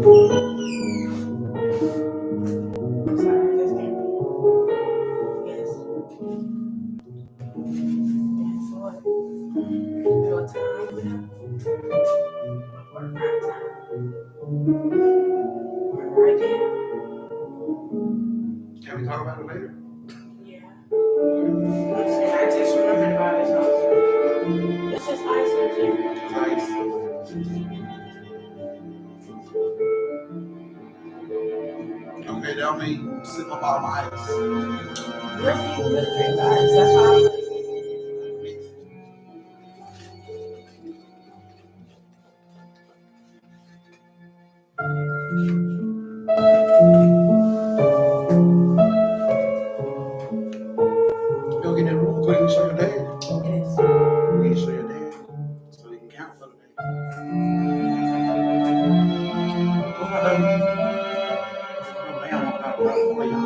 Can we talk about it later? Yeah. I just remembered about it. So it's just ice. Nice. Okay, that mean sip up all my ice. Where do you really drink the ice? That's why I'm Go get that room quick and show your dad. it is. You need to show your dad so he can count for the day. What's my baby? Oh, man, I'm not for y'all.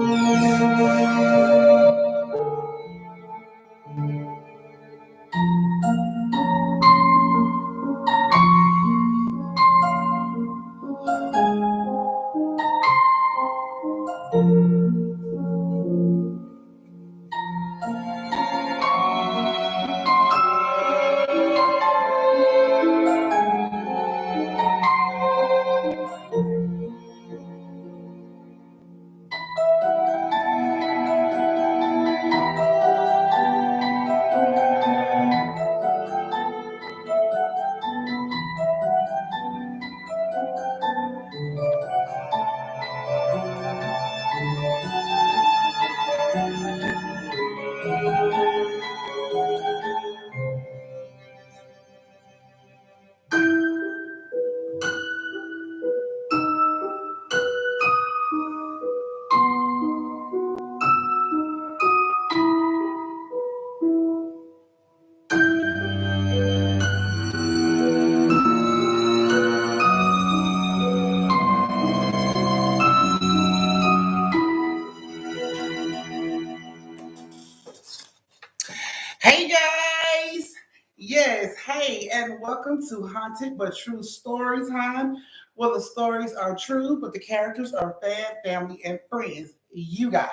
Hey guys! Yes, hey, and welcome to Haunted but True Story Time, where the stories are true, but the characters are family, and friends. You guys.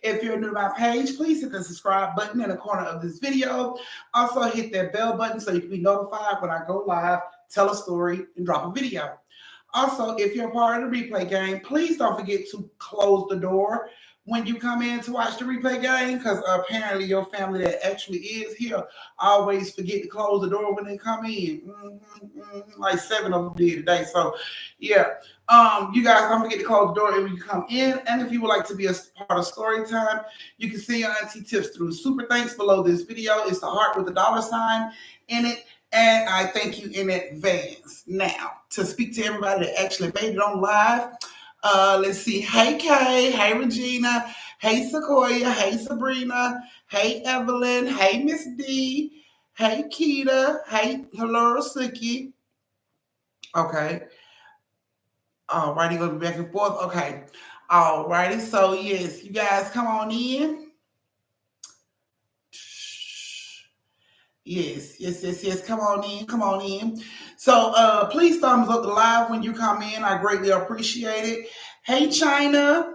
If you're new to my page, please hit the subscribe button in the corner of this video. Also, hit that bell button so you can be notified when I go live, tell a story, and drop a video. Also, if you're a part of the replay game, please don't forget to close the door when you come in to watch the replay game, because apparently your family that actually is here always forget to close the door when they come in. Like 7 of them did today. So yeah, you guys don't forget to close the door when you come in. And if you would like to be a part of story time, you can see your Auntie Tips through super thanks below this video. It's the heart with a $ in it. And I thank you in advance. Now, to speak to everybody that actually made it on live, let's see. Hey, Kay. Hey, Regina. Hey, Sequoia. Hey, Sabrina. Hey, Evelyn. Hey, Miss D. Hey, Keita. Hey, hello, Suki. Okay. Alrighty, going back and forth. Okay. Alrighty. So, yes, you guys come on in. Yes. Come on in. So please thumbs up the live when you come in. I greatly appreciate it. Hey, China.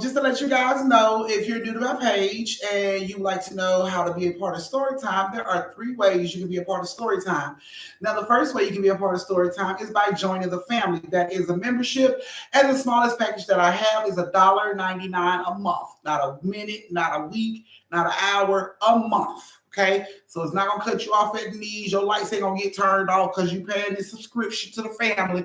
Just to let you guys know, if you're new to my page and you like to know how to be a part of Storytime, there are 3 ways you can be a part of Storytime. Now, the first way you can be a part of Storytime is by joining the family. That is a membership, and the smallest package that I have is $1.99 a month. Not a minute, not a week, not an hour, a month. Okay, so it's not gonna cut you off at the knees. Your lights ain't gonna get turned off because you paying this subscription to the family.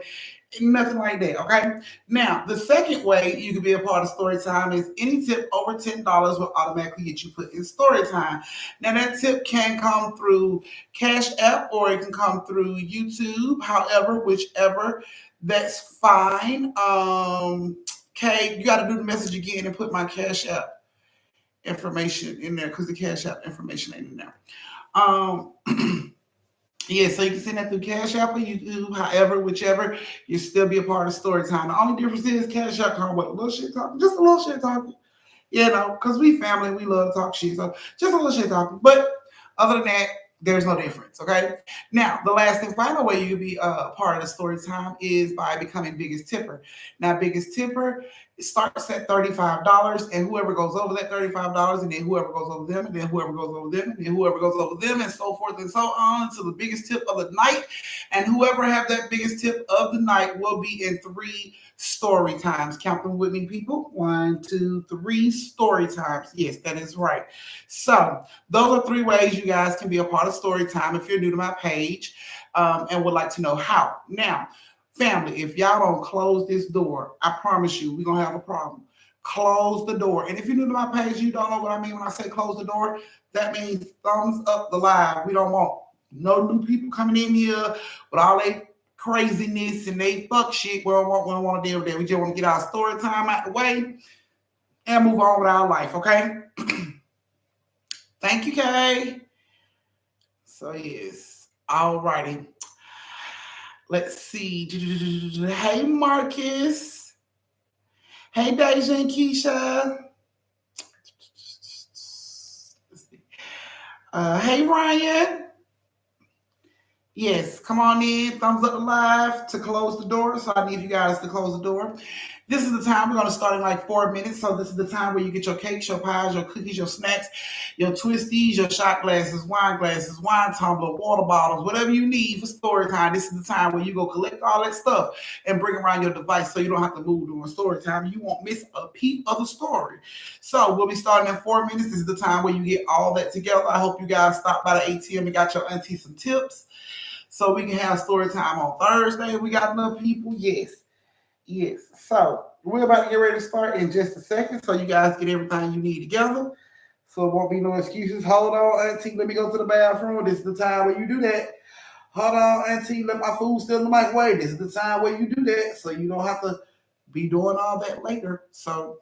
Nothing like that. Okay. Now, the second way you can be a part of Storytime is any tip over $10 will automatically get you put in Storytime. Now, that tip can come through Cash App or it can come through YouTube. However, whichever, that's fine. Okay, you got to do the message again and put my Cash App information in there because the Cash App information ain't in there. Yeah, so you can send that through Cash App or YouTube, however, whichever, you still be a part of Storytime. The only difference is Cash App come with a little shit talking, just a little shit talking, because we family, we love to talk shit, so just a little shit talking. But other than that, There's no difference, okay? Now, the last and final way you can be a part of the story time is by becoming biggest tipper. Now, biggest tipper starts at $35, and whoever goes over that $35, and then whoever goes over them, and then whoever goes over them, and then whoever goes over them, and so forth and so on to the biggest tip of the night. And whoever have that biggest tip of the night will be in 3 story times. Count them with me, people. 1, 2, 3 story times. Yes, that is right. So those are 3 ways you guys can be a part of story time if you're new to my page and would like to know how. Now, family, if y'all don't close this door, I promise you, we're going to have a problem. Close the door. And if you're new to my page, you don't know what I mean when I say close the door. That means thumbs up the live. We don't want no new people coming in here with all they craziness and they fuck shit. We don't want to deal with that. We just want to get our story time out the way and move on with our life, okay? Thank you, Kay. So, yes. All righty. Let's see. Hey, Marcus. Hey, Deja and Keisha. Hey, Ryan. Yes, come on in. Thumbs up live to close the door. So I need you guys to close the door. This is the time. We're going to start in like 4 minutes. So this is the time where you get your cakes, your pies, your cookies, your snacks, your twisties, your shot glasses, wine tumbler, water bottles, whatever you need for story time. This is the time where you go collect all that stuff and bring around your device so you don't have to move during story time. You won't miss a peep of the story. So we'll be starting in 4 minutes. This is the time where you get all that together. I hope you guys stopped by the ATM and got your auntie some tips so we can have story time on Thursday. We got enough people. Yes. So we're about to get ready to start in just a second so you guys get everything you need together. So it won't be no excuses. Hold on, auntie. Let me go to the bathroom. This is the time where you do that. Hold on, auntie. Let my food still in the microwave. This is the time where you do that so you don't have to be doing all that later. So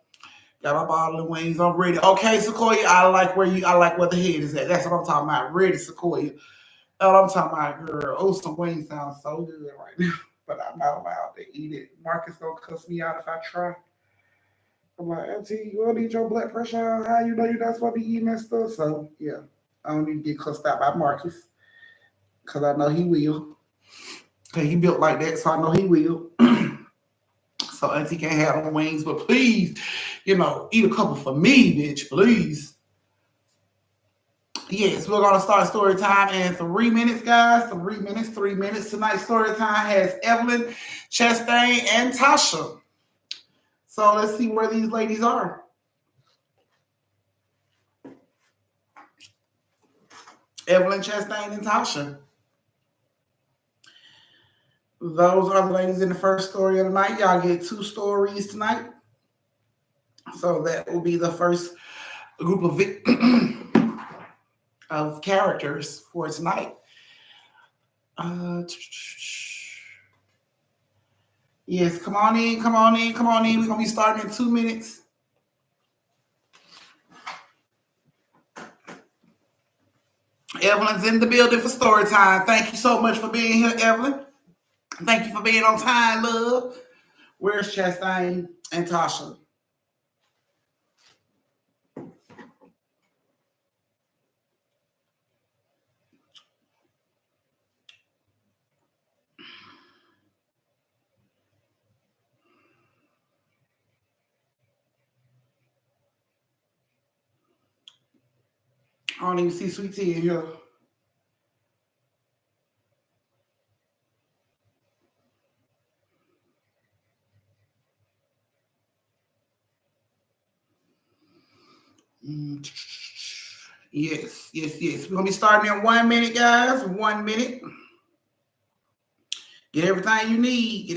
got my bottle of wings. I'm ready. Okay, Sequoia. I like where the head is at. That's what I'm talking about. Ready, Sequoia. That's what I'm talking about, girl. Oh, some wings sound so good right now. But I'm not allowed to eat it. Marcus gonna cuss me out if I try. I'm like, auntie, you don't need your blood pressure high. You know you're not supposed to be eating that stuff. So yeah, I don't need to get cussed out by Marcus because I know he will. Cause he built like that, so I know he will. So auntie can't have no wings, but please, eat a couple for me, bitch, please. Yes, we're going to start story time in 3 minutes, guys. 3 minutes, 3 minutes. Tonight's story time has Evelyn, Chastain, and Tasha. So let's see where these ladies are. Evelyn, Chastain, and Tasha. Those are the ladies in the first story of the night. Y'all get 2 stories tonight. So that will be the first group of characters for tonight. Yes, come on in. We're going to be starting in 2 minutes. Evelyn's in the building for story time. Thank you so much for being here, Evelyn. Thank you for being on time, love. Where's Chastain and Tasha? I don't even see Sweet Tea in here. Yes. We're going to be starting in 1 minute, guys. 1 minute. Get everything you need.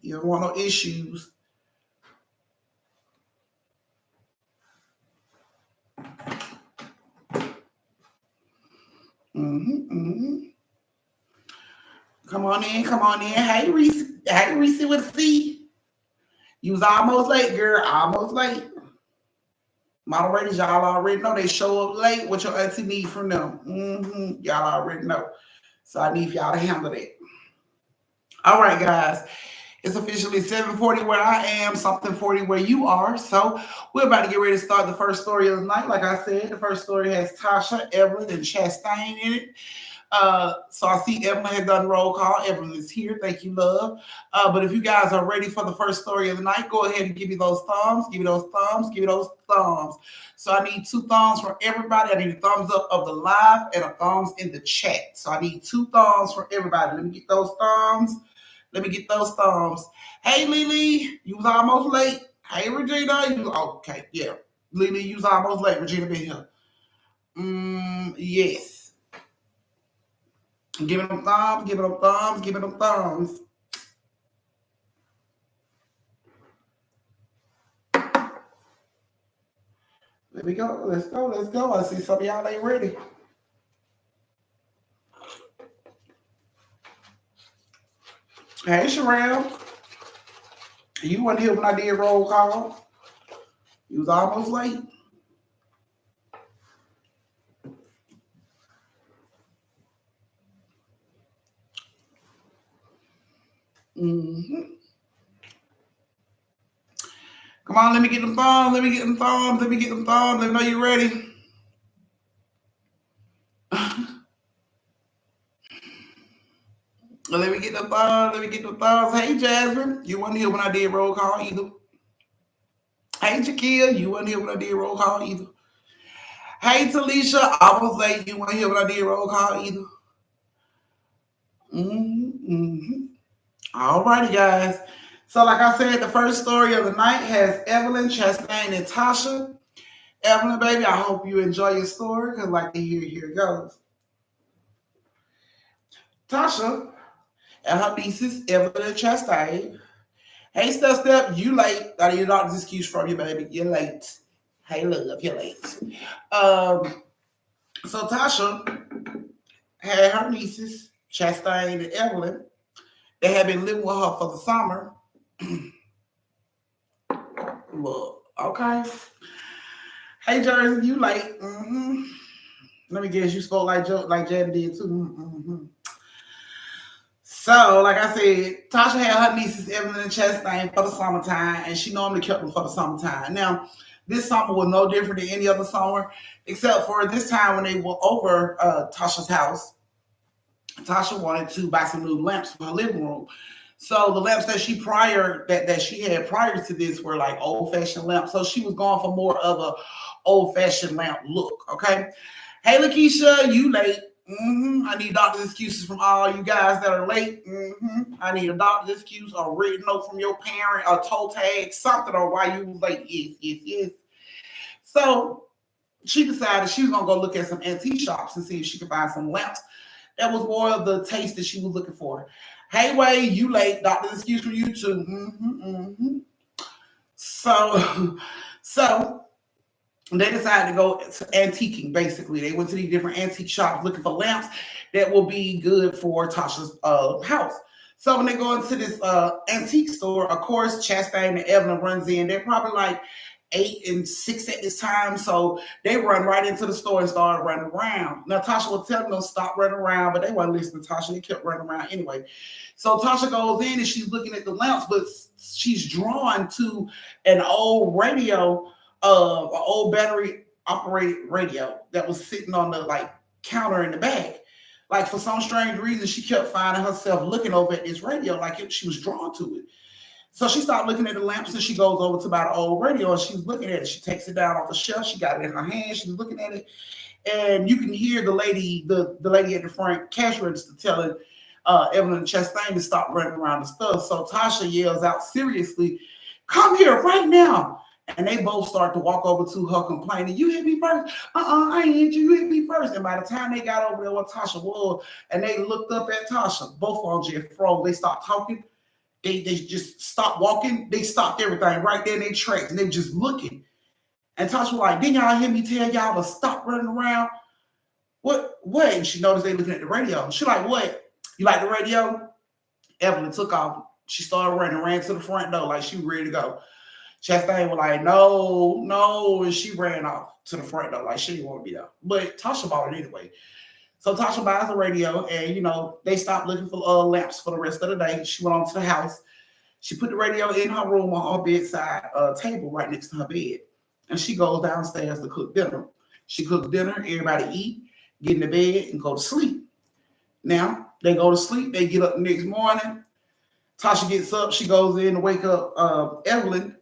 You don't want no issues. Come on in. Hey, Reese with a C. You was almost late, girl. Almost late. Moderators, y'all already know they show up late. What your auntie need from them? Y'all already know. So I need y'all to handle that. All right, guys. It's officially 7:40 where I am, something 40 where you are. So we're about to get ready to start the first story of the night. Like I said, the first story has Tasha, Evelyn, and Chastain in it. So I see Evelyn has done roll call. Evelyn is here. Thank you, love. But if you guys are ready for the first story of the night, go ahead and give me those thumbs. Give me those thumbs. Give me those thumbs. So I need two thumbs from everybody. I need a thumbs up of the live and a thumbs in the chat. So I need two thumbs from everybody. Let me get those thumbs. Let me get those thumbs. Hey, Lily, you was almost late. Hey, Regina, you okay? Yeah, Lily, you was almost late. Regina been here. Yes. Give it them thumbs. Give it them thumbs. Give it them thumbs. There we go. Let's go. Let's go. I see some of y'all ain't ready. Hey, Sherelle. You wasn't here when I did roll call. You was almost late. Mm-hmm. Come on, let me get them thumbs. Let me get them thumbs. Let me get them thumbs. Let me know you're ready. Let me get the thumbs. Let me get the thumbs. Hey, Jasmine. You wasn't here when I did roll call either. Hey, Jakia. You wasn't here when I did roll call either. Hey, Talisha. I was late. You wasn't here when I did roll call either. Mm-hmm. All righty, guys. So, like I said, the first story of the night has Evelyn, Chastain, and Tasha. Evelyn, baby, I hope you enjoy your story because, like to hear, here it goes. Tasha and her nieces, Evelyn and Chastain. Hey, Step, you late. I need a doctor's excuse from you, baby. You're late. Hey, love, you're late. So Tasha had her nieces, Chastain and Evelyn. They had been living with her for the summer. Look, okay. Hey, Jersey, you late. Mm-hmm. Let me guess, you spoke like Jen did too. Mm-hmm. So, like I said, Tasha had her nieces Evelyn and Chastain for the summertime, and she normally kept them for the summertime. Now, this summer was no different than any other summer, except for this time when they were over Tasha's house. Tasha wanted to buy some new lamps for her living room. So the lamps that she had prior to this were like old fashioned lamps. So she was going for more of a old fashioned lamp look. Okay. Hey, Lakeisha, you late. I need doctor's excuses from all you guys that are late. I need a doctor's excuse or a written note from your parent, a toe tag, something on why you was late. Yes. So she decided she was gonna go look at some antique shops and see if she could find some lamps that was more of the taste that she was looking for. Hey, Wade, you late. Doctor's excuse from you too. So they decided to go to antiquing, basically. They went to these different antique shops looking for lamps that will be good for Tasha's house. So when they go into this antique store, of course, Chastain and Evelyn runs in. They're probably like 8 and 6 at this time. So they run right into the store and start running around. Now, Tasha was telling them to stop running around, but they weren't listening to Tasha. They kept running around anyway. So Tasha goes in and she's looking at the lamps, but she's drawn to an old radio, an old battery operated radio that was sitting on the like counter in the back. Like for some strange reason, she kept finding herself looking over at this radio, like she was drawn to it. So she started looking at the lamps and she goes over to buy the old radio and she's looking at it. She takes it down off the shelf. She got it in her hand. She's looking at it. And you can hear the lady, the lady at the front cash register telling Evelyn and Chastain to stop running around the stuff. So Tasha yells out seriously, "Come here right now." And they both start to walk over to her complaining, "You hit me first." I ain't hit you. You hit me first. And by the time they got over there where Tasha was and they looked up at Tasha, both of them just froze. They stopped talking. They just stopped walking. They stopped everything right there in their tracks. And they just looking. And Tasha was like, "Didn't y'all hear me tell y'all to stop running around?" What? And she noticed they looking at the radio. She like, "What? You like the radio?" Evelyn took off. She started running, ran to the front door like she was ready to go. Chastain was like, no. And she ran off to the front door like she didn't want to be there. But Tasha bought it anyway. So Tasha buys the radio and, they stopped looking for lamps for the rest of the day. She went on to the house. She put the radio in her room on her bedside table right next to her bed. And she goes downstairs to cook dinner. She cooks dinner, everybody eat, get in the bed, and go to sleep. Now, they go to sleep, they get up the next morning. Tasha gets up, she goes in to wake up Evelyn.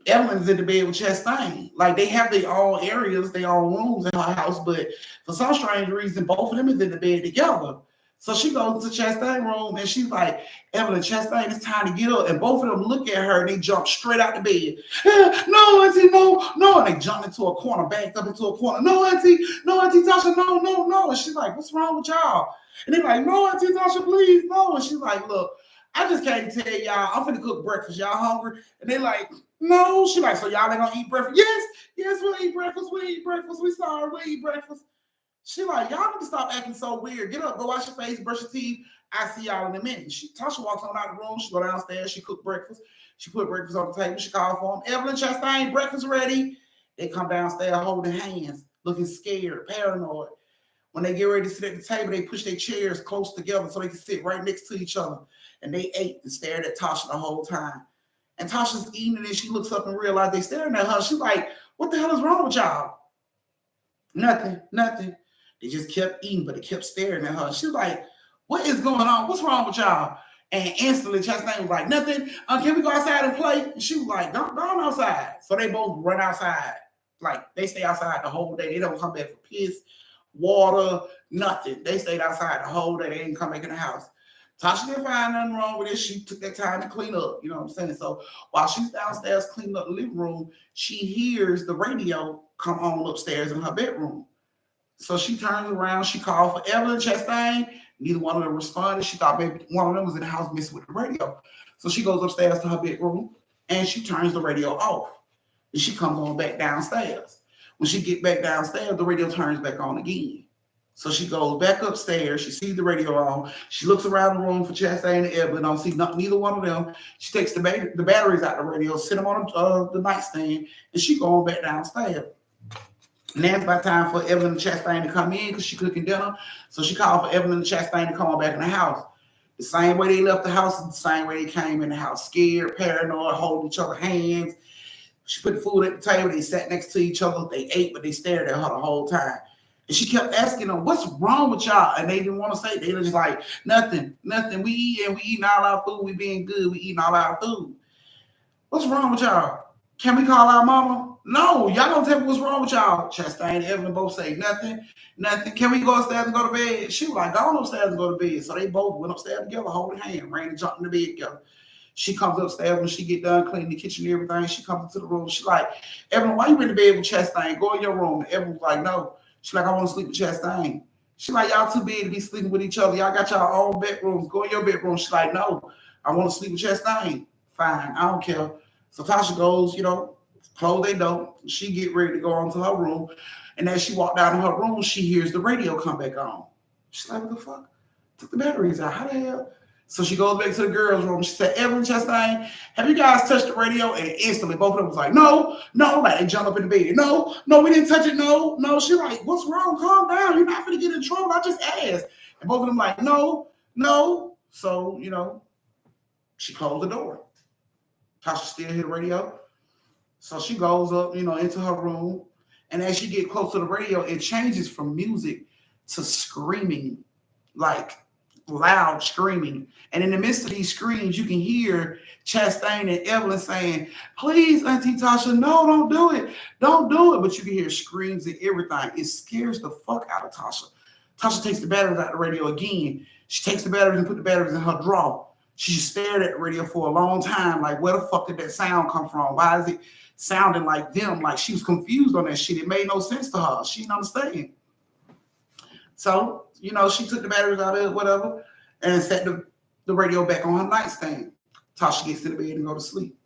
Evelyn's in the bed with Chastain. Like they have their own areas, their own rooms in her house, but for some strange reason, both of them is in the bed together. So she goes to Chastain's room and she's like, Evelyn, Chastain, it's time to get up. And both of them look at her and they jump straight out the bed. No, Auntie, no. And they jump into a corner, backed up into a corner. No, Auntie, Tasha, no. And she's like, what's wrong with y'all? And they're like, no, Auntie Tasha, please, no. And she's like, look, I just came to tell y'all, I'm finna cook breakfast. Y'all hungry? And they're like, no. She's like, so y'all ain't gonna eat breakfast? Yes, we'll eat breakfast. We sorry, we'll eat breakfast. She like, y'all need to stop acting so weird. Get up, go wash your face, brush your teeth. I see y'all in a minute. Tasha walks on out the room. She go downstairs. She cook breakfast. She put breakfast on the table. She called for them. Evelyn, Chastain, breakfast ready. They come downstairs holding hands, looking scared, paranoid. When they get ready to sit at the table, they push their chairs close together so they can sit right next to each other. And they ate and stared at Tasha the whole time. And Tasha's eating and she looks up and realizes they staring at her. She's like, what the hell is wrong with y'all? Nothing. They just kept eating, but they kept staring at her. She's like, what is going on? What's wrong with y'all? And instantly, Chastain was like, nothing. Can we go outside and play? And she was like, go outside. So they both run outside. Like, they stay outside the whole day. They don't come back for piss, water, nothing. They stayed outside the whole day. They didn't come back in the house. Tasha didn't find nothing wrong with it. She took that time to clean up. You know what I'm saying? So while she's downstairs cleaning up the living room, she hears the radio come on upstairs in her bedroom. So she turns around, she called for Evelyn, Chastain. Neither one of them responded. She thought maybe one of them was in the house messing with the radio. So she goes upstairs to her bedroom and she turns the radio off. And she comes on back downstairs. When she get back downstairs, the radio turns back on again. So she goes back upstairs. She sees the radio on. She looks around the room for Chastain and Evelyn. Don't see neither one of them. She takes the batteries out the radio, sit them on the nightstand, and she goes back downstairs. Now it's about time for Evelyn and Chastain to come in because she's cooking dinner. So she called for Evelyn and Chastain to come on back in the house. The same way they left the house is the same way they came in the house. Scared, paranoid, holding each other's hands. She put the food at the table. They sat next to each other. They ate, but they stared at her the whole time. And she kept asking them, what's wrong with y'all? And they didn't want to say. They were just like, nothing. We eating all our food. We being good. We eating all our food. What's wrong with y'all? Can we call our mama? No, y'all don't tell me what's wrong with y'all. Chastain and Evelyn both say nothing. Can we go upstairs and go to bed? She was like, go upstairs and go to bed. So they both went upstairs together, holding hands, ran and jumped in the bed together. She comes upstairs when she get done cleaning the kitchen and everything. She comes into the room. She's like, Evelyn, why you in the bed with Chastain? Go in your room. And Evelyn was like, no. She's like, I want to sleep with Chastain. She's like, y'all too big to be sleeping with each other. Y'all got y'all own bedrooms. Go in your bedroom. She's like, no, I want to sleep with Chastain. Fine, I don't care. So Tasha goes, close their door. She get ready to go into her room. And as she walked down to her room, she hears the radio come back on. She's like, what the fuck? Took the batteries out. How the hell? So she goes back to the girls' room. She said, Evelyn, Chastain, have you guys touched the radio? And instantly, both of them was like, no. Like, they jump up in the bed. No, we didn't touch it. No. She's like, what's wrong? Calm down. You're not going to get in trouble. I just asked. And both of them like, no. So, she closed the door. Tasha still hear the radio. So she goes up, into her room. And as she get close to the radio, it changes from music to screaming, like loud screaming. And in the midst of these screams, you can hear Chastain and Evelyn saying, please, Auntie Tasha, no, don't do it. Don't do it. But you can hear screams and everything. It scares the fuck out of Tasha. Tasha takes the batteries out of the radio again. She takes the batteries and put the batteries in her drawer. She stared at the radio for a long time, like, where the fuck did that sound come from? Why is it sounding like them? Like, she was confused on that shit. It made no sense to her. She didn't understand. So, she took the batteries out of it, whatever, and set the radio back on her nightstand. Tasha gets to the bed and go to sleep.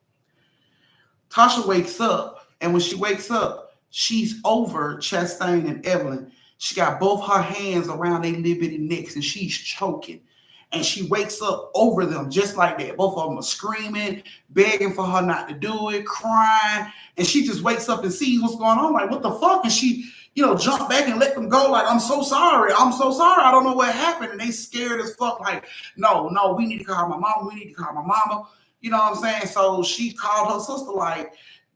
Tasha wakes up, and when she wakes up, she's over Chastain and Evelyn. She got both her hands around their little bitty necks, and she's choking. And she wakes up over them just like that. Both of them are screaming, begging for her not to do it, crying. And she just wakes up and sees what's going on. Like, what the fuck? And she, jump back and let them go. Like, I'm so sorry. I don't know what happened. And they scared as fuck. Like, no, we need to call my mama. You know what I'm saying? So she called her sister like,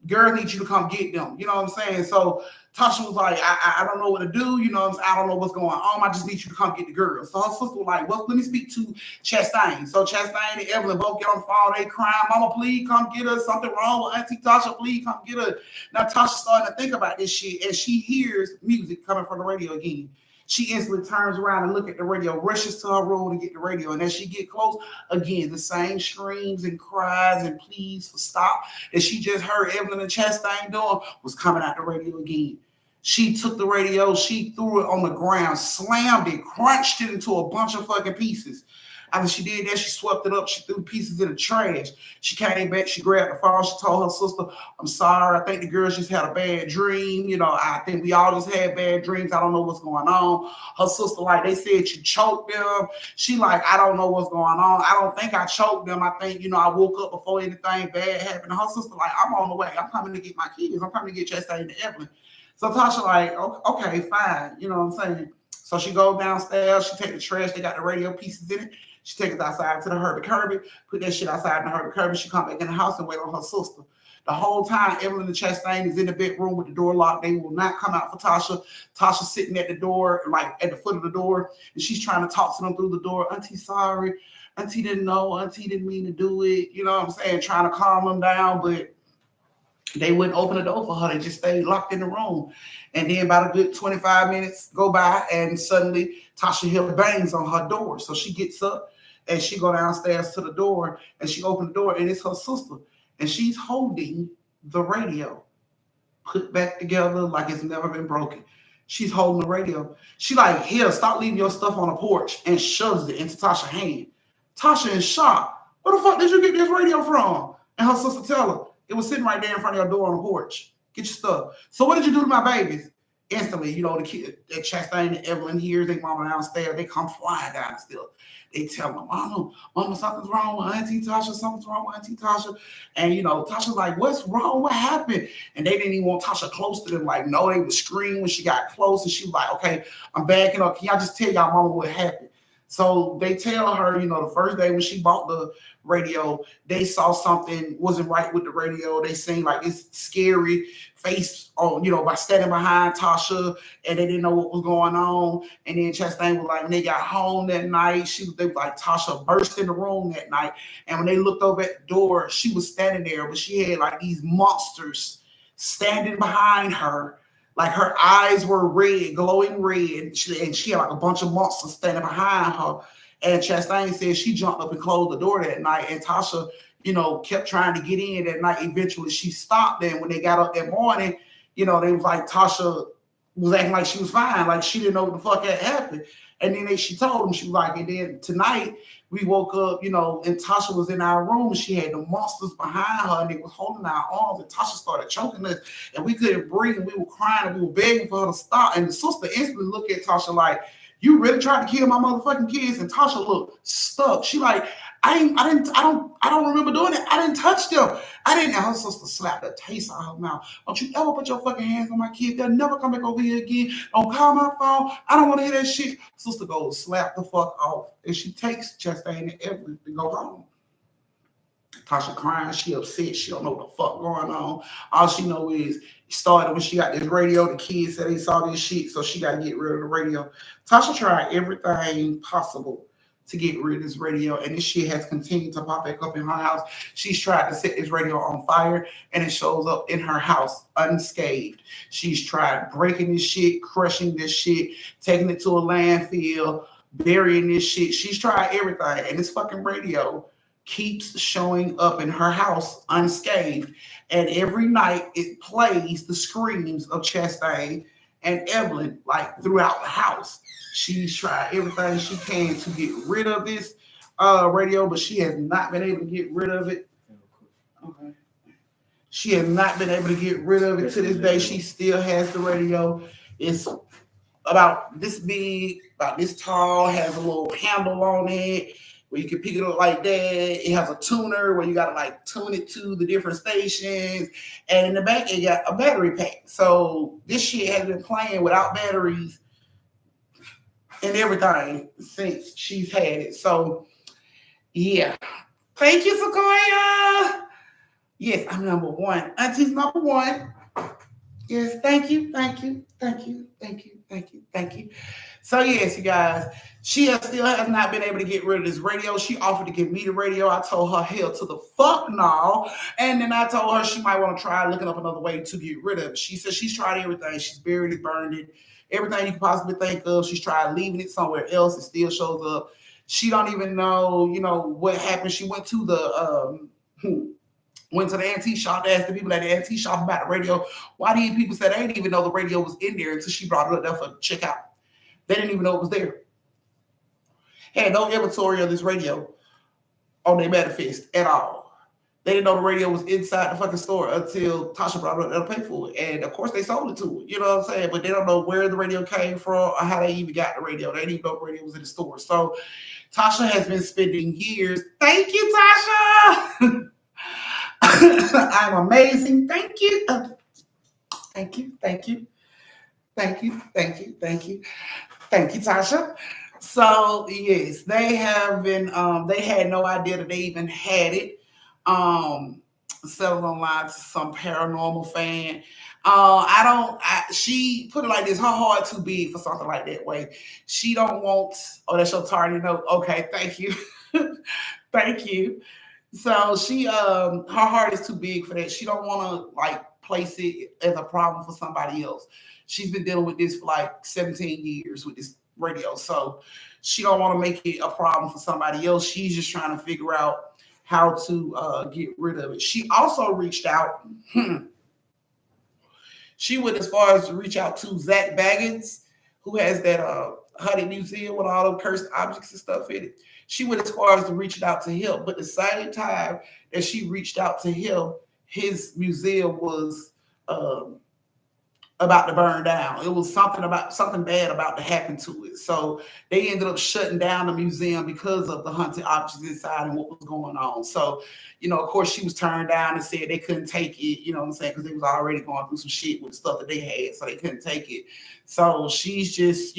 girl, need you to come get them. You know what I'm saying? So Tasha was like, I don't know what to do. You know what I'm saying? I don't know what's going on. I just need you to come get the girl. So her sister was like, well, let me speak to Chastain. So Chastain and Evelyn both get on the phone. They crying, mama, please come get her. Something wrong with Auntie Tasha. Please come get her. Now Tasha starting to think about this shit, and she hears music coming from the radio again. She instantly turns around and look at the radio, rushes to her room to get the radio. And as she get close, again, the same screams and cries and pleas for stop that she just heard Evelyn and Chastain doing was coming out the radio again. She took the radio, she threw it on the ground, slammed it, crunched it into a bunch of fucking pieces. After she did that, she swept it up. She threw pieces in the trash. She came back. She grabbed the phone. She told her sister, I'm sorry. I think the girls just had a bad dream. You know, I think we all just had bad dreams. I don't know what's going on. Her sister, like, they said you choked them. She like, I don't know what's going on. I don't think I choked them. I think, you know, I woke up before anything bad happened. Her sister like, I'm on the way. I'm coming to get my kids. I'm coming to get Chastain and Evelyn. So Tasha like, okay, fine. You know what I'm saying? So she goes downstairs. She take the trash. They got the radio pieces in it. She takes it outside to the Herbie Kirby, put that shit outside in the Herbie Kirby. She come back in the house and wait on her sister. The whole time, Evelyn and Chastain is in the bedroom with the door locked. They will not come out for Tasha. Tasha's sitting at the door, like at the foot of the door, and she's trying to talk to them through the door. Auntie, sorry. Auntie didn't know. Auntie didn't mean to do it. You know what I'm saying? Trying to calm them down, but they wouldn't open the door for her. They just stayed locked in the room. And then about a good 25 minutes go by, and suddenly Tasha hears bangs on her door. So she gets up and she go downstairs to the door, and she opened the door, and it's her sister. And she's holding the radio, put back together like it's never been broken. She's holding the radio. She like, here, stop leaving your stuff on the porch, and shoves it into Tasha's hand. Tasha in shock. Where the fuck did you get this radio from? And her sister tell her, it was sitting right there in front of your door on the porch. Get your stuff. So what did you do to my babies? Instantly, you know, the kid, that Chastain and Evelyn hears their mama downstairs. They come flying down the stairs. They tell them, Mama, something's wrong with Auntie Tasha. Something's wrong with Auntie Tasha. And, you know, Tasha's like, what's wrong? What happened? And they didn't even want Tasha close to them. Like, no, they would scream when she got close. And she was like, okay, I'm backing up. Can y'all just tell y'all mama what happened? So they tell her, you know, the first day when she bought the radio, they saw something wasn't right with the radio. They seen like this scary face on, you know, by standing behind Tasha, and they didn't know what was going on. And then Chastain was like, when they got home that night, they was like, Tasha burst in the room that night. And when they looked over at the door, she was standing there, but she had like these monsters standing behind her. Like her eyes were red, glowing red, and she had like a bunch of monsters standing behind her. And Chastain said she jumped up and closed the door that night, and Tasha, you know, kept trying to get in that night. Eventually, she stopped. And when they got up that morning, you know, they was like, Tasha was acting like she was fine, like she didn't know what the fuck had happened. And then she told them, she was like, and then tonight we woke up, you know, and Tasha was in our room, and she had the monsters behind her, and they was holding our arms, and Tasha started choking us, and we couldn't breathe, and we were crying, and we were begging for her to stop. And the sister instantly looked at Tasha like, you really tried to kill my motherfucking kids? And Tasha looked stuck. She like, I don't remember doing it. I didn't touch them. I didn't. And her sister slapped the taste out of her mouth. Don't you ever put your fucking hands on my kids. They'll never come back over here again. Don't call my phone. I don't want to hear that shit. Sister goes slap the fuck off. And she takes Chastain and Evelyn to go home. Tasha crying, she upset, she don't know what the fuck going on. All she know is it started when she got this radio. The kids said they saw this shit, so she got to get rid of the radio. Tasha tried everything possible to get rid of this radio, and this shit has continued to pop back up in her house. She's tried to set this radio on fire, and it shows up in her house unscathed. She's tried breaking this shit, crushing this shit, taking it to a landfill, burying this shit. She's tried everything, and this fucking radio keeps showing up in her house unscathed. And every night it plays the screams of Chastain and Evelyn like throughout the house. She's tried everything she can to get rid of this radio, but she has not been able to get rid of it. Okay. She has not been able to get rid of it to this day. She still has the radio. It's about this big, about this tall, has a little handle on it where you can pick it up like that. It has a tuner where you gotta like tune it to the different stations. And in the back, it got a battery pack. So this shit has been playing without batteries and everything since she's had it. So yeah. Thank you, Sequoia. Yes, I'm number one. Auntie's number one. Yes, thank you, thank you, thank you, thank you, thank you, thank you. So yes, you guys, she still has not been able to get rid of this radio. She offered to give me the radio. I told her hell to the fuck no. And then I told her she might want to try looking up another way to get rid of it. She said she's tried everything. She's buried it, burned it, everything you can possibly think of. She's tried leaving it somewhere else. It still shows up. She don't even know, what happened. She went to went to the antique shop to ask the people at the antique shop about the radio. Why these people said they didn't even know the radio was in there until she brought it up there for check out. They didn't even know it was there. Had no inventory of this radio on their manifest at all. They didn't know the radio was inside the fucking store until Tasha brought it up to pay for it. And of course they sold it to it. You know what I'm saying? But they don't know where the radio came from or how they even got the radio. They didn't even know the radio was in the store. So Tasha has been spending years. Thank you, Tasha. I'm amazing. Thank you. Thank you. Thank you. Thank you. Thank you. Thank you. Thank you, Tasha. So yes, they have been. They had no idea that they even had it. Selling online to some paranormal fan. I don't. She put it like this: her heart too big for something like that. Way she don't want. Oh, that's your target note. Okay, thank you, thank you. So her heart is too big for that. She don't want to like place it as a problem for somebody else. She's been dealing with this for like 17 years with this radio. So she don't want to make it a problem for somebody else. She's just trying to figure out how to get rid of it. She also reached out. She went as far as to reach out to Zach Baggins, who has that haunted museum with all the cursed objects and stuff in it. She went as far as to reach out to him, but the same time that she reached out to him, his museum was about to burn down. It was something bad about to happen to it. So they ended up shutting down the museum because of the haunted objects inside and what was going on. So, of course, she was turned down and said they couldn't take it, you know what I'm saying? Because they was already going through some shit with the stuff that they had, so they couldn't take it. So she's just,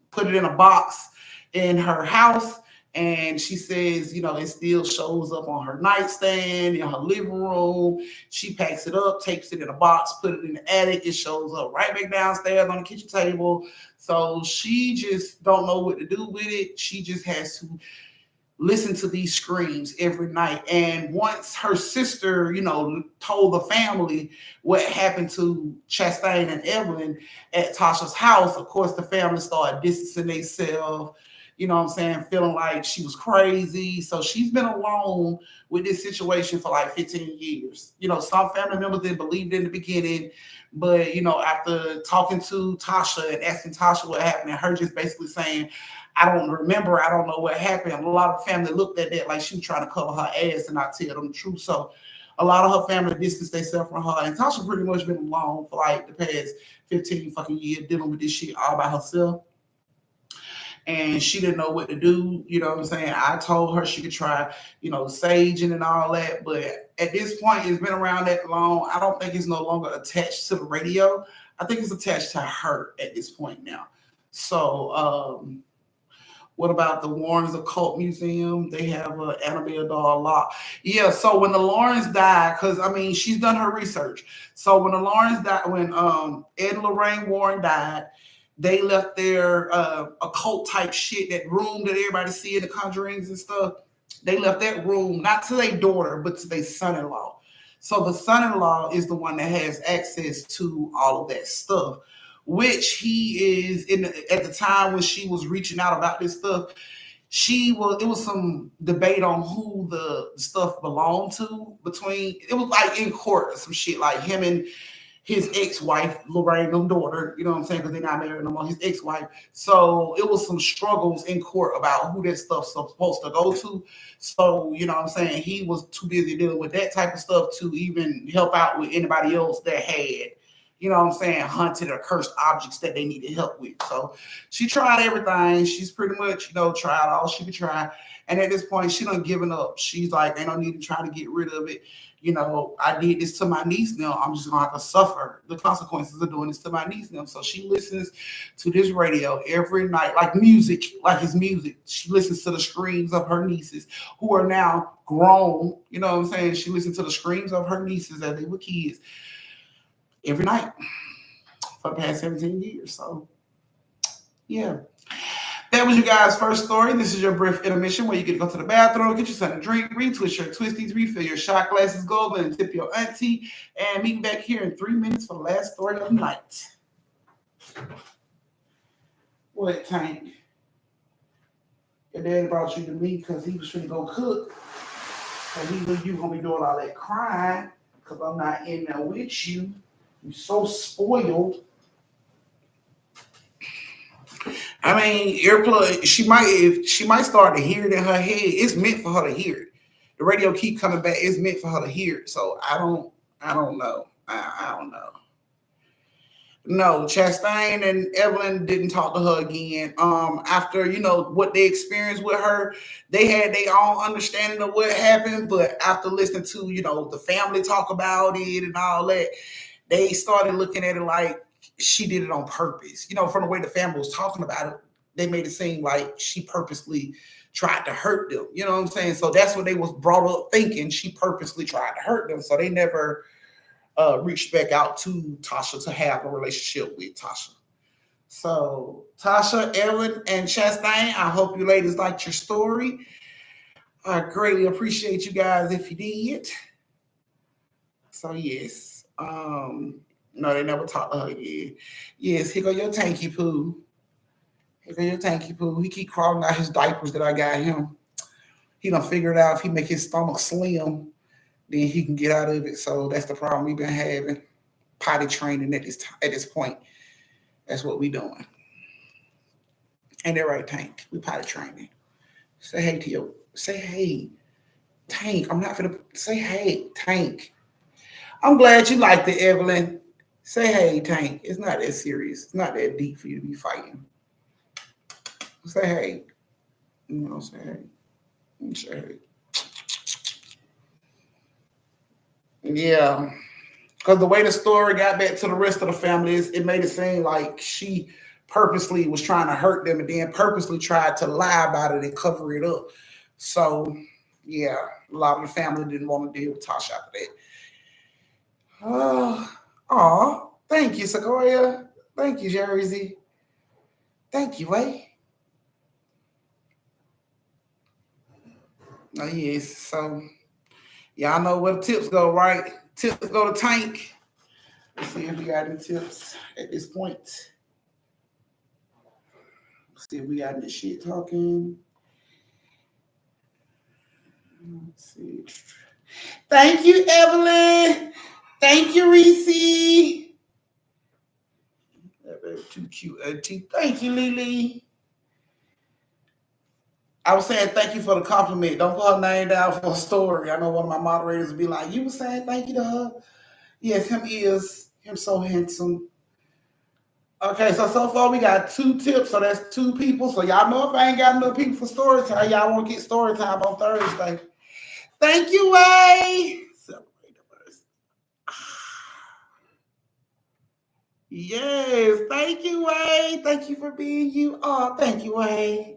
put it in a box in her house. And she says, it still shows up on her nightstand, in her living room. She packs it up, takes it in a box, put it in the attic. It shows up right back downstairs on the kitchen table. So she just don't know what to do with it. She just has to listen to these screams every night. And once her sister, told the family what happened to Chastain and Evelyn at Tasha's house, of course, the family started distancing themselves. You know what I'm saying? Feeling like she was crazy. So she's been alone with this situation for like 15 years. Some family members didn't believe it in the beginning, but, after talking to Tasha and asking Tasha what happened, and her just basically saying, I don't remember, I don't know what happened. A lot of family looked at that like she was trying to cover her ass and not tell them the truth. So a lot of her family distanced themselves from her. And Tasha pretty much been alone for like the past 15 fucking years dealing with this shit all by herself. And she didn't know what to do. You know what I'm saying? I told her she could try, saging and all that. But at this point, it's been around that long. I don't think it's no longer attached to the radio. I think it's attached to her at this point now. So, what about the Warrens Occult Museum? They have an Annabelle doll lock. Yeah, so when the Lawrence died, because she's done her research. So when the Lawrence died, when Ed and Lorraine Warren died, they left their occult type shit, that room that everybody see in the Conjurings and stuff. They left that room not to their daughter, but to their son-in-law. So the son-in-law is the one that has access to all of that stuff, which he is at the time when she was reaching out about this stuff. It was some debate on who the stuff belonged to it was like in court or some shit, like him and his ex-wife, Lorraine, daughter, you know what I'm saying? Because they're not married no more, his ex-wife. So it was some struggles in court about who that stuff's supposed to go to. So, you know what I'm saying? He was too busy dealing with that type of stuff to even help out with anybody else that had, you know what I'm saying, haunted or cursed objects that they needed help with. So she tried everything. She's pretty much, tried all she could try. And at this point, she done given up. She's like, ain't no need to try to get rid of it. I did this to my niece now. I'm just gonna have to suffer the consequences of doing this to my niece now. So she listens to this radio every night, like music, like it's music. She listens to the screams of her nieces who are now grown. You know what I'm saying? She listens to the screams of her nieces as they were kids every night for the past 17 years. So, yeah. That was you guys' first story. This is your brief intermission where you get to go to the bathroom, get your son a drink, retwist your twisties, refill your shot glasses, go over and tip your auntie, and meet back here in 3 minutes for the last story of the night. What, Tank? Your dad brought you to me because he was finna go cook. So he knew you were going to be doing all that crying because I'm not in there with you. You're so spoiled. I mean, earplug. She might start to hear it in her head. It's meant for her to hear it. The radio keep coming back. It's meant for her to hear it. So I don't know. I don't know. No, Chastain and Evelyn didn't talk to her again. After what they experienced with her, they had their own understanding of what happened. But after listening to the family talk about it and all that, they started looking at it like she did it on purpose. From the way the family was talking about it, they made it seem like she purposely tried to hurt them. You know what I'm saying? So that's what they was brought up thinking. She purposely tried to hurt them. So they never reached back out to Tasha to have a relationship with Tasha. So Tasha, Ellen, and Chastain, I hope you ladies liked your story. I greatly appreciate you guys if you did. So yes. No, they never talked to her again. Yes, here go your tanky poo. Here go your tanky poo. He keep crawling out his diapers that I got him. He done figured out if he make his stomach slim, then he can get out of it. So that's the problem we've been having. Potty training at this point. That's what we doing. Ain't that right, Tank? We potty training. Say hey to your. Say hey, Tank. I'm not gonna say hey, Tank. I'm glad you liked it, Evelyn. Say hey, Tank. It's not that serious. It's not that deep for you to be fighting. Say hey. Say hey. Say hey. Yeah. Because the way the story got back to the rest of the family, it made it seem like she purposely was trying to hurt them and then purposely tried to lie about it and cover it up. So, yeah, a lot of the family didn't want to deal with Tasha after that. Thank you, Sequoia. Thank you, Jersey. Thank you, Way. Oh, yes. So, y'all know where the tips go, right? Tips go to Tank. Let's see if we got any tips at this point. Let's see if we got any shit talking. Let's see. Thank you, Evelyn. Thank you, Reese. That baby too cute, Auntie. Thank you, Lily. I was saying thank you for the compliment. Don't put her name down for a story. I know one of my moderators would be like, you were saying thank you to her? Yes, him so handsome. Okay, so far we got 2 tips, so that's 2 people. So y'all know if I ain't got enough people for story time, y'all want to get story time on Thursday. Thank you, Way. Celebrate the first. Yes, thank you, Way. Thank you for being you. Oh, thank you, Way.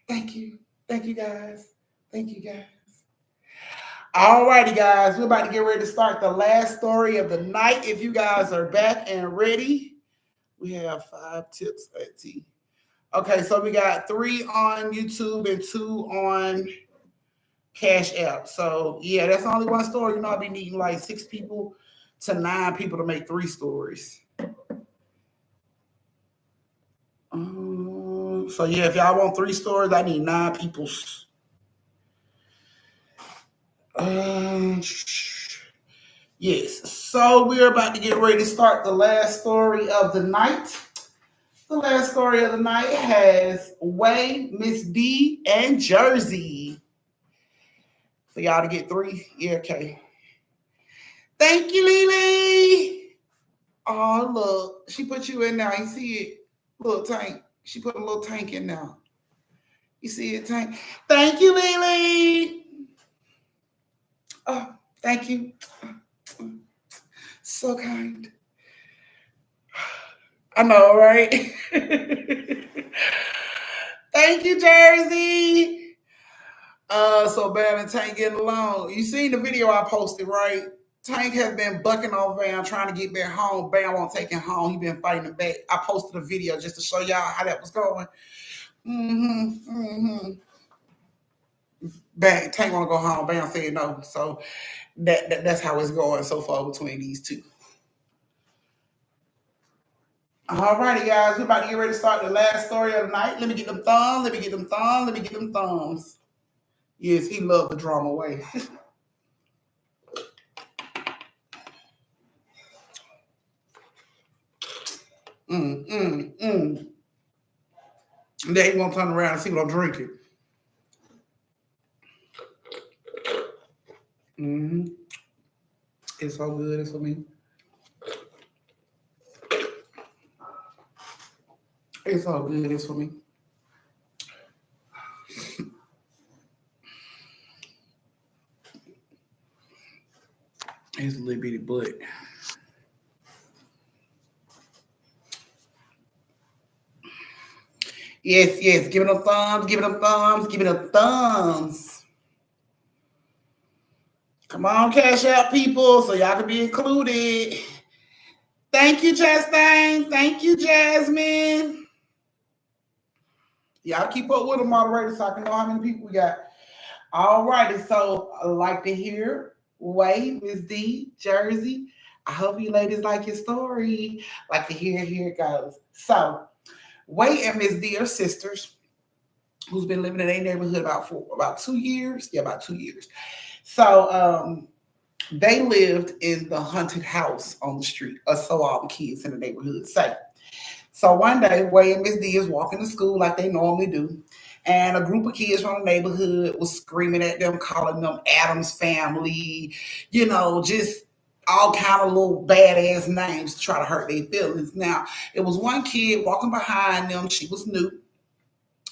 Thank you. Thank you, guys. Thank you, guys. All righty, guys. We're about to get ready to start the last story of the night. If you guys are back and ready, we have 5 tips at T. Okay, so we got 3 on YouTube and 2 on Cash App. So, yeah, that's only one story. I'll be needing like 6 people to 9 people to make 3 stories. So, yeah, if y'all want 3 stories, I need 9 people. Yes, so we're about to get ready to start the last story of the night. The last story of the night has Way, Miss D, and Jersey. For y'all to get 3? Yeah, okay. Thank you, Lily. Oh, look. She put you in now. You see it? Little tank. She put a little tank in now. You see it, tank? Thank you, Lily. Oh, thank you. So kind. I know, right? Thank you, Jersey. So Bam and Tank getting along. You seen the video I posted, right? Tank has been bucking on Bam, trying to get back home. Bam won't take him home. He been fighting him back. I posted a video just to show y'all how that was going. Bam, Tank want to go home. Bam said no. So that's how it's going so far between these two. All righty, guys. We're about to get ready to start the last story of the night. Let me get them thumbs. Let me get them thumbs. Let me get them thumbs. Yes, he loved the drama way. Then he won't turn around and see what I'm drinking. It's so good. It's for me. It's all good. It's for me. It's a little bitty butt. Yes, yes. Give it them thumbs. Give it them thumbs. Give it them thumbs. Come on, cash out, people, so y'all can be included. Thank you, Justine. Thank you, Jasmine. Y'all keep up with the moderator so I can know how many people we got. All righty, so I'd like to hear Way, Miss D, Jersey. I hope you ladies like your story. Like to hear it. Here it goes. So, Way and Miss D are sisters who's been living in their neighborhood about 2 years. Yeah, about 2 years. So they lived in the haunted house on the street, or so all the kids in the neighborhood say. So one day, Way and Miss D is walking to school like they normally do, and a group of kids from the neighborhood was screaming at them, calling them Adam's family, just all kind of little badass names to try to hurt their feelings. Now, it was one kid walking behind them. She was new.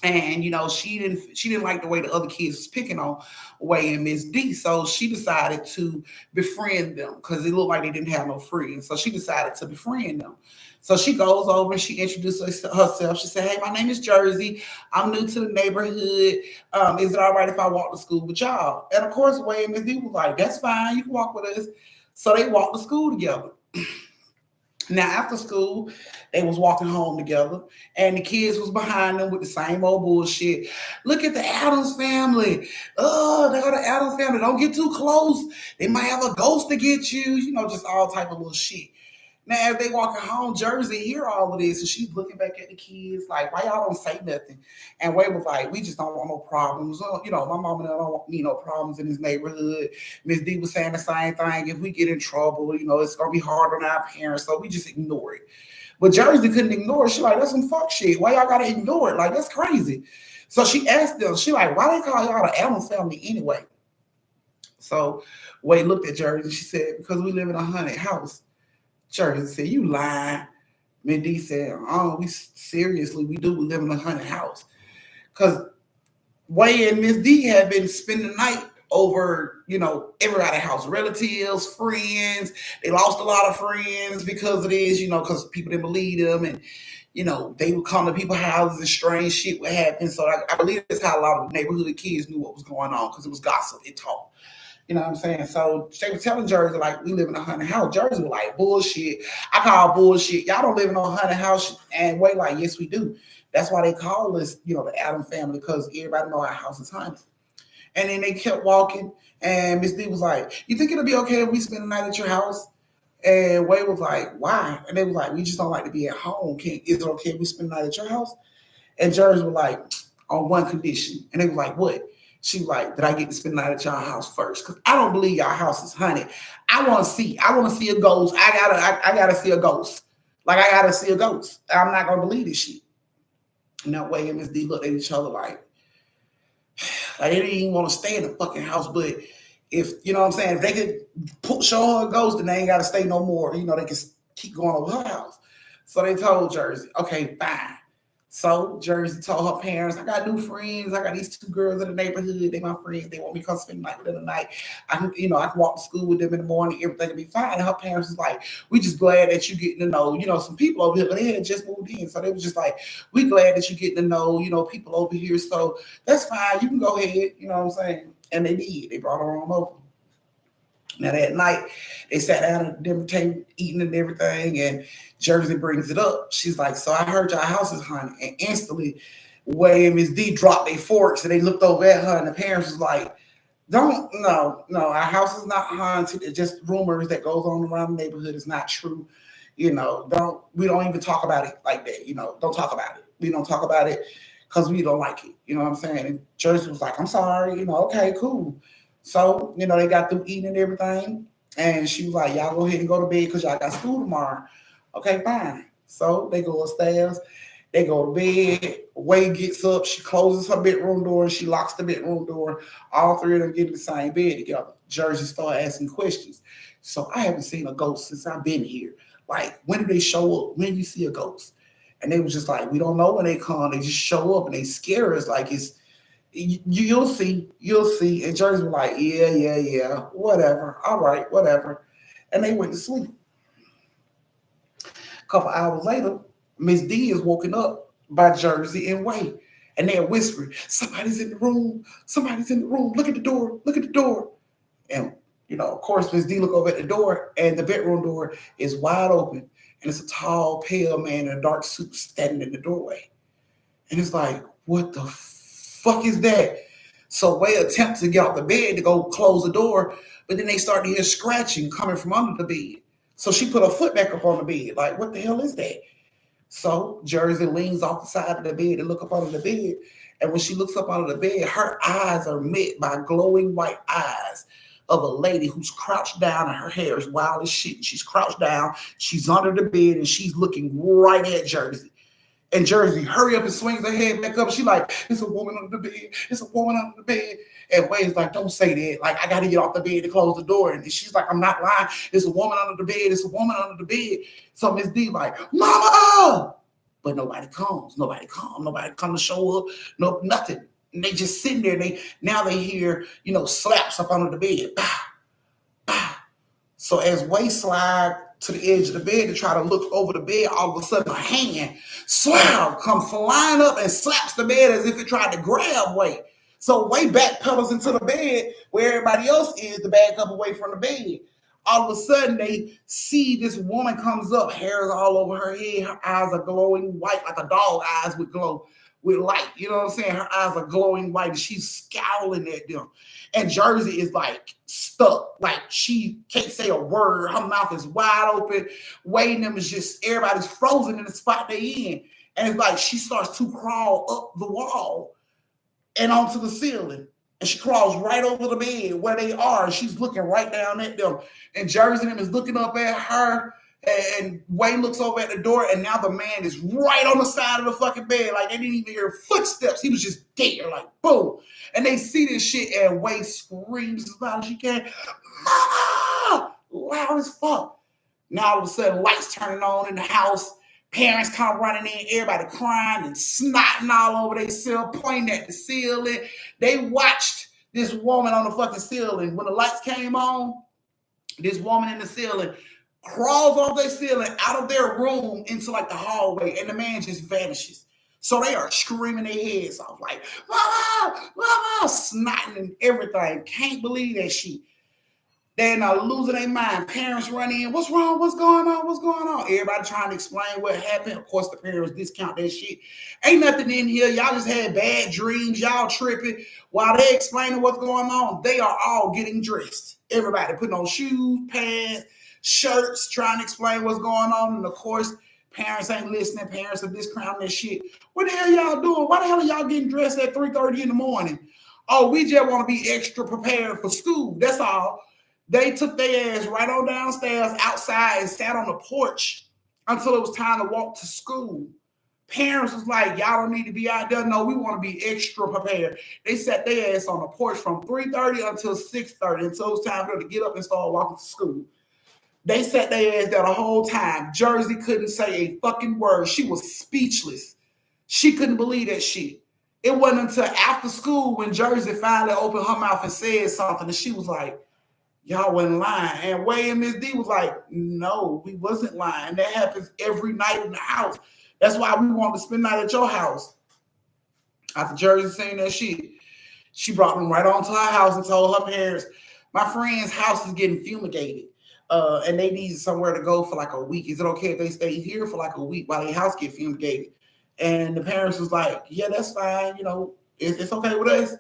And she didn't like the way the other kids was picking on Way and Miss D, so she decided to befriend them because it looked like they didn't have no friends. So she decided to befriend them. So she goes over and she introduces herself. She said, "Hey, my name is Jersey. I'm new to the neighborhood. Is it all right if I walk to school with y'all?" And of course, Way and Miss D was like, "That's fine. You can walk with us." So they walked to school together. Now, after school, they was walking home together, and the kids was behind them with the same old bullshit. Look at the Adams family. Oh, they got the Adams family. Don't get too close. They might have a ghost to get you. Just all type of little shit. Now, as they walking home, Jersey hear all of this, and she's looking back at the kids like, "Why y'all don't say nothing?" And Way was like, "We just don't want no problems. My mom and I don't need no problems in this neighborhood." Miss D was saying the same thing. If we get in trouble, it's gonna be hard on our parents, so we just ignore it. But Jersey couldn't ignore it. She like, "That's some fuck shit. Why y'all gotta ignore it? Like, that's crazy." So she asked them, she like, "Why they call y'all the Adams family anyway?" So Way looked at Jersey. She said, "Because we live in a haunted house." Jersey said, "You lying." Miss D said, "Oh, we seriously, we do. We live in a haunted house." Because Way and Miss D had been spending the night over, everybody's house, relatives, friends. They lost a lot of friends because of this, because people didn't believe them. And, they would come to people's houses and strange shit would happen. So I believe that's how a lot of neighborhood kids knew what was going on because it was gossip. It talked. You know what I'm saying? So they were telling Jersey, like, we live in a haunted house. Jersey was like, "Bullshit. I call bullshit. Y'all don't live in no haunted house." And Way like, "Yes, we do. That's why they call us, the Adam family, because everybody know our house is haunted." And then they kept walking, and Miss D was like, "You think it'll be okay if we spend the night at your house?" And Way was like, "Why?" And they was like, "We just don't like to be at home. Is it okay if we spend the night at your house?" And Jersey was like, "On one condition." And they was like, "What?" She was like, "Did I get to spend the night at y'all house first? Because I don't believe y'all house is haunted. I want to see a ghost. I gotta see a ghost. Like, I gotta see a ghost. I'm not gonna believe this shit." And that Way and Miss D looked at each other like they didn't even want to stay in the fucking house. But If you know what I'm saying, if they could show her a ghost, then they ain't got to stay no more. They can keep going over her house. So they told Jersey, okay, fine. So Jersey told her parents, I got new friends. I got these two girls in the neighborhood. They my friends. They want me to come spend the night with them tonight. I can walk to school with them in the morning. Everything will be fine. And her parents was like, we just glad that you getting to know, some people over here. But they had just moved in. So they was just like, we glad that you getting to know, people over here. So that's fine. You can go ahead. You know what I'm saying? And they did. They brought her on over. Now that night, they sat down at the dinner table eating and everything, and Jersey brings it up. She's like, so I heard your house is haunted. And instantly, Way and Miss D dropped their forks and they looked over at her, and the parents was like, no, our house is not haunted. It's just rumors that goes on around the neighborhood. It's not true. We don't even talk about it like that. Don't talk about it. We don't talk about it because we don't like it. You know what I'm saying? And Jersey was like, I'm sorry, okay, cool. So, they got through eating and everything. And she was like, y'all go ahead and go to bed because y'all got school tomorrow. Okay, fine. So they go upstairs. They go to bed. Wade gets up. She closes her bedroom door and she locks the bedroom door. All three of them get in the same bed together. Jersey started asking questions. So I haven't seen a ghost since I've been here. Like, when do they show up? When do you see a ghost? And they was just like, we don't know when they come. They just show up and they scare us like it's, you'll see. And Jersey was like, yeah, whatever. All right, whatever. And they went to sleep. A couple hours later, Miss D is woken up by Jersey and Wade. And they're whispering, somebody's in the room. Somebody's in the room. Look at the door. Look at the door. And, of course, Miss D look over at the door and the bedroom door is wide open. And it's a tall, pale man in a dark suit standing in the doorway. And it's like, what the fuck is that? So Way attempts to get off the bed to go close the door, but then they start to hear scratching coming from under the bed. So she put her foot back up on the bed. Like, what the hell is that? So Jersey leans off the side of the bed and look up under the bed. And when she looks up under the bed, her eyes are met by glowing white eyes of a lady who's crouched down and her hair is wild as shit. She's crouched down, she's under the bed, and she's looking right at Jersey. And Jersey hurry up and swings her head back up. She like, it's a woman under the bed. It's a woman under the bed. And Wade's like, don't say that. Like, I got to get off the bed to close the door. And she's like, I'm not lying. It's a woman under the bed. It's a woman under the bed. So Miss D like, mama! But nobody comes. Nobody comes to show up. No, nothing. And they just sitting there. They hear, slaps up under the bed. Bah, bah. So as Wade slide to the edge of the bed to try to look over the bed, all of a sudden a hand comes flying up and slaps the bed as if it tried to grab Wade. So Wade backpedals into the bed where everybody else is to back up away from the bed. All of a sudden they see this woman comes up, hair is all over her head, her eyes are glowing white like a dog eyes would glow with light. You know what I'm saying? Her eyes are glowing white and she's scowling at them. And Jersey is like stuck. Like she can't say a word. Her mouth is wide open. Wade and them is just, everybody's frozen in the spot they in. And it's like she starts to crawl up the wall and onto the ceiling. And she crawls right over the bed where they are. And she's looking right down at them. And Jersey and them is looking up at her. And Wade looks over at the door, and now the man is right on the side of the fucking bed. Like, they didn't even hear footsteps. He was just there, like, boom. And they see this shit, and Wade screams as loud as she can, mama! Loud as fuck. Now, all of a sudden, lights turning on in the house. Parents come running in, everybody crying and snotting all over themselves, pointing at the ceiling. They watched this woman on the fucking ceiling. When the lights came on, this woman in the ceiling crawls off their ceiling out of their room into like the hallway, and the man just vanishes. So they are screaming their heads off like, mama, mama, snotting and everything. Can't believe that shit. They're not losing their mind. Parents run in. What's wrong? What's going on? What's going on? Everybody trying to explain what happened. Of course, the parents discount that shit. Ain't nothing in here. Y'all just had bad dreams. Y'all tripping. While they explaining what's going on, they are all getting dressed. Everybody putting on shoes, pants, shirts, trying to explain what's going on. And of course, parents ain't listening. Parents are discounting that shit. What the hell y'all doing? Why the hell are y'all getting dressed at 3:30 in the morning? Oh, we just want to be extra prepared for school. That's all. They took their ass right on downstairs outside and sat on the porch until it was time to walk to school. Parents was like, y'all don't need to be out there. No, we want to be extra prepared. They sat their ass on the porch from 3:30 until 6:30 until it was time for them to get up and start walking to school. They sat their ass there the whole time. Jersey couldn't say a fucking word. She was speechless. She couldn't believe that shit. It wasn't until after school when Jersey finally opened her mouth and said something, and she was like, y'all wasn't lying. And Way and Miss D was like, no, we wasn't lying. That happens every night in the house. That's why we wanted to spend the night at your house. After Jersey saying that shit, she brought them right on to her house and told her parents, my friend's house is getting fumigated. And they need somewhere to go for like a week. Is it okay if they stay here for like a week while their house get fumigated? And the parents was like, yeah, that's fine. You know, it's okay with us.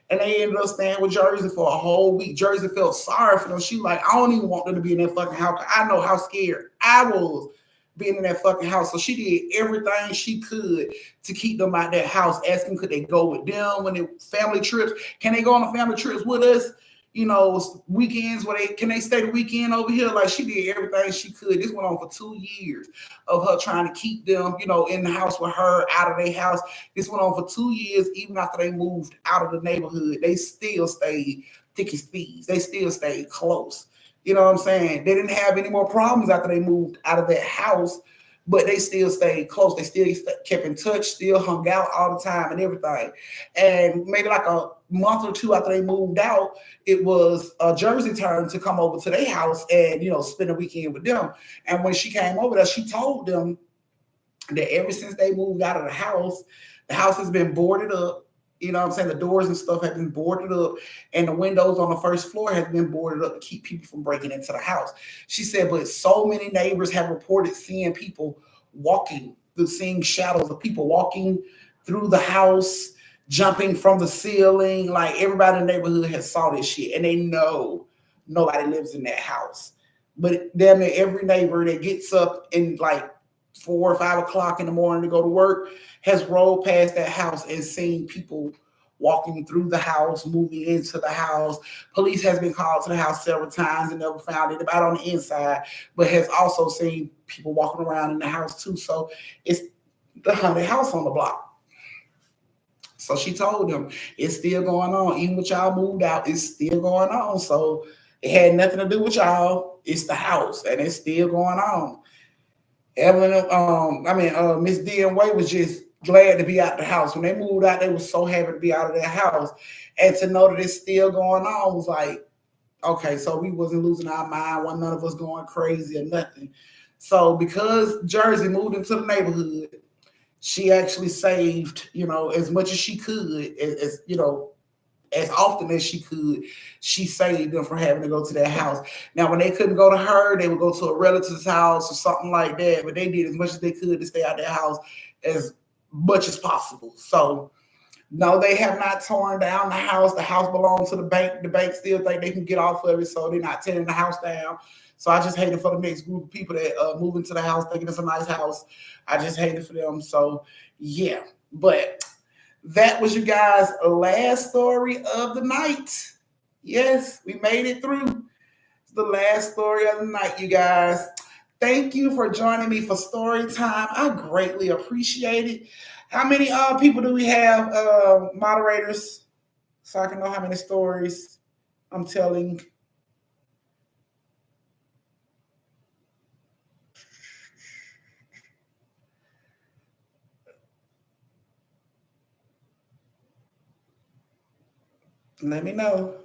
And they ended up staying with Jersey for a whole week. Jersey felt sorry for them. She was like, I don't even want them to be in that fucking house. I know how scared I was being in that fucking house. So she did everything she could to keep them out that house, asking could they go with them when they family trips. Can they go on the family trips with us? You know, weekends where can they stay the weekend over here? Like she did everything she could. This went on for 2 years of her trying to keep them, you know, in the house with her, out of their house. This went on for 2 years. Even after they moved out of the neighborhood, they still stayed thick as thieves. They still stayed close. You know what I'm saying? They didn't have any more problems after they moved out of that house, but they still stayed close. They still kept in touch, still hung out all the time and everything. And maybe like a month or two after they moved out, it was Jersey turn to come over to their house and, you know, spend a weekend with them. And when she came over there, she told them that ever since they moved out of the house has been boarded up. You know what I'm saying? The doors and stuff have been boarded up, and the windows on the first floor have been boarded up to keep people from breaking into the house. She said, but so many neighbors have reported seeing people seeing shadows of people walking through the house, jumping from the ceiling. Like everybody in the neighborhood has saw this shit, and they know nobody lives in that house. But damn near every neighbor that gets up in like 4 or 5 o'clock in the morning to go to work has rolled past that house and seen people walking through the house, moving into the house. Police has been called to the house several times and never found anybody on the inside, but has also seen people walking around in the house too. So it's the haunted house on the block. So she told them it's still going on. Even with y'all moved out, it's still going on. So it had nothing to do with y'all. It's the house, and it's still going on. Miss D and Way was just glad to be out the house. When they moved out, they were so happy to be out of their house. And to know that it's still going on was like, okay, so we wasn't losing our mind. One none of us going crazy or nothing. So because Jersey moved into the neighborhood, she actually saved, you know, as much as she could, as you know, as often as she could, she saved them from having to go to that house. Now, when they couldn't go to her, they would go to a relative's house or something like that. But they did as much as they could to stay out of their house as much as possible. So, no, they have not torn down the house. The house belongs to the bank. The bank still think they can get off of it, so they're not tearing the house down. So I just hate it for the next group of people that move into the house thinking it's a nice house. I just hate it for them. So, yeah. But that was you guys' last story of the night. Yes, we made it through. It's the last story of the night, you guys. Thank you for joining me for story time. I greatly appreciate it. How many people do we have, moderators, so I can know how many stories I'm telling? Let me know.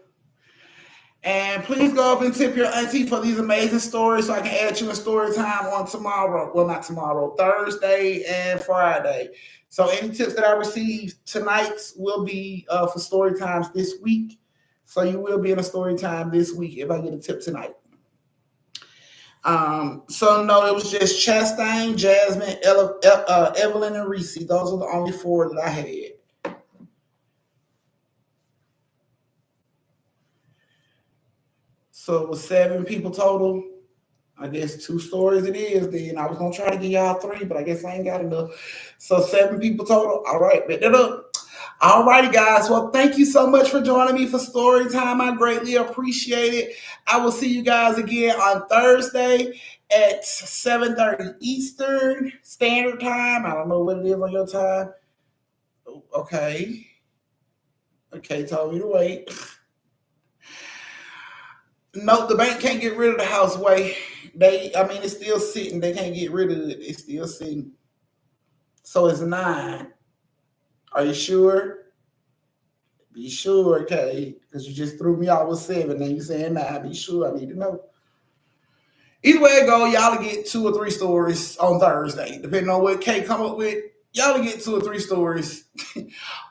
And please go up and tip your auntie for these amazing stories so I can add you in story time on tomorrow. Well, not tomorrow, Thursday and Friday. So any tips that I receive tonight will be for story times this week. So you will be in a story time this week if I get a tip tonight. So no, it was just Chastain, Jasmine, Evelyn, and Reese. Those are the only 4 that I had. So it was 7 people total. I guess 2 stories it is. Then I was gonna try to give y'all 3, but I guess I ain't got enough. So 7 people total. All right, bet that up. All righty, guys. Well, thank you so much for joining me for story time. I greatly appreciate it. I will see you guys again on Thursday at 7:30 Eastern Standard Time. I don't know what it is on your time. Okay. Okay, told me to wait. No, the bank can't get rid of the house way. It's still sitting. They can't get rid of it. It's still sitting. So it's 9. Are you sure? Be sure, okay? Because you just threw me out with 7. Now you saying 9. Be sure. I need to know. Either way it go, y'all will get 2 or 3 stories on Thursday, depending on what Kay come up with. Y'all will get 2 or 3 stories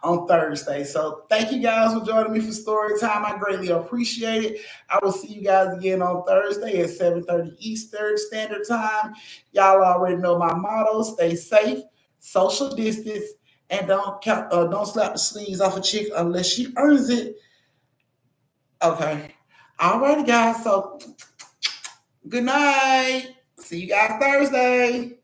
on Thursday. So thank you guys for joining me for story time. I greatly appreciate it. I will see you guys again on Thursday at 7:30 Eastern Standard Time. Y'all already know my motto: stay safe, social distance, and don't slap the sleeves off a chick unless she earns it. Okay. All righty, guys. So good night. See you guys Thursday.